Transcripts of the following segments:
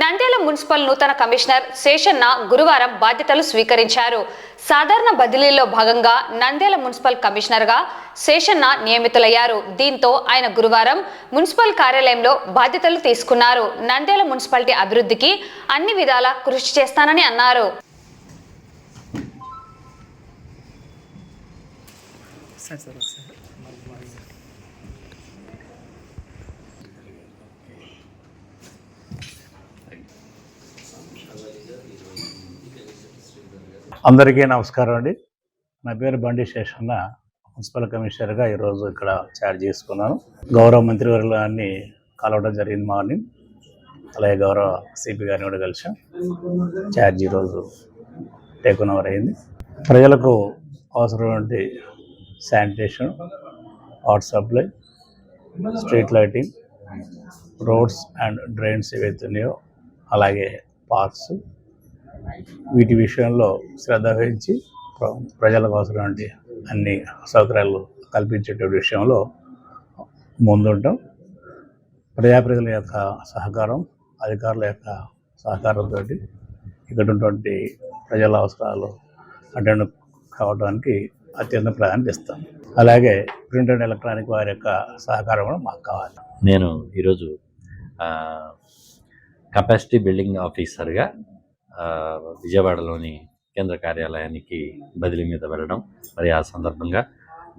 Nandyal municipal నూతన commissioner Seshanna గురువారం బాధ్యతలు స్వీకరించారు. సాధారణ బదిలీలో భాగంగా నంద్యాల మున్సిపల్ కమిషనర్గా శేషన్న నియమితులయ్యారు. దీంతో ఆయన గురువారం మున్సిపల్ కార్యాలయంలో బాధ్యతలు తీసుకున్నారు. నంద్యాల మున్సిపాలిటీ అభివృద్ధికి అన్ని విధాలా కృషి చేస్తానని అన్నారు. అందరికీ నమస్కారం అండి. నా పేరు బండి శేషన్న. మున్సిపల్ కమిషనర్గా ఈరోజు ఇక్కడ ఛార్జ్ చేసుకున్నాను. గౌరవ మంత్రివర్గాన్ని కలవడం జరిగింది మార్నింగ్. అలాగే గౌరవ సిపి గారిని కూడా కలిసాం. ఛార్జ్ ఈరోజు టేక్ ఓవర్ అయింది. ప్రజలకు అవసరమైన sanitation, water supply, street lighting, roads and drains ఏవైతే ఉన్నాయో, అలాగే పార్క్స్, వీటి విషయంలో శ్రద్ధ వహించి ప్రజలకు అవసరమైన అన్ని సౌకర్యాలు కల్పించే విషయంలో ముందుంటాం. ప్రజల యొక్క సహకారం, అధికారుల యొక్క సహకారంతో ఇక్కడ ఉన్నటువంటి ప్రజల అవసరాలు అటెండ్ కావడానికి అత్యంత ప్రాధాన్యత ఇస్తాం. అలాగే ప్రింట్ అండ్ ఎలక్ట్రానిక్ వారి యొక్క సహకారం కూడా మాకు కావాలి. నేను ఈరోజు కెపాసిటీ బిల్డింగ్ ఆఫీసర్గా విజయవాడలోని కేంద్ర కార్యాలయానికి బదిలీ మీద వెళ్ళడం, మరి ఆ సందర్భంగా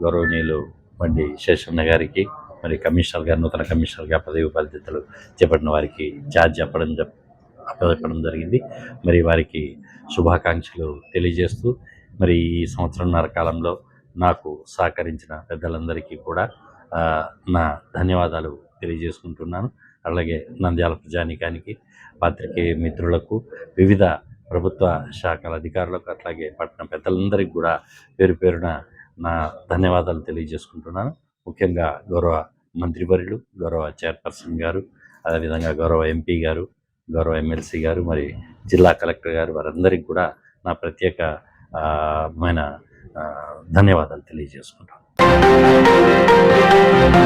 గౌరవనీయులు బండి శేషన్న గారికి, మరి కమిషనర్ గారు, నూతన కమిషనర్గా పదవి బాధ్యతలు చేపట్టిన వారికి ఛార్జ్ అప్పచెప్పడం జరిగింది. మరి వారికి శుభాకాంక్షలు తెలియజేస్తూ, మరి ఈ సంవత్సరంన్నర కాలంలో నాకు సహకరించిన పెద్దలందరికీ కూడా నా ధన్యవాదాలు తెలియజేసుకుంటున్నాను. అలాగే నంద్యాల ప్రజానీకానికి, పాత్రికేయ మిత్రులకు, వివిధ ప్రభుత్వ శాఖల అధికారులకు, అట్లాగే పట్టణ పెద్దలందరికీ కూడా పేరు పేరున నా ధన్యవాదాలు తెలియజేసుకుంటున్నాను. ముఖ్యంగా గౌరవ మంత్రివర్యులు, గౌరవ చైర్పర్సన్ గారు, అదేవిధంగా గౌరవ ఎంపీ గారు, గౌరవ ఎమ్మెల్సీ గారు, మరి జిల్లా కలెక్టర్ గారు, వారందరికీ కూడా నా ప్రత్యేకమైన ధన్యవాదాలు తెలియజేసుకుంటాను.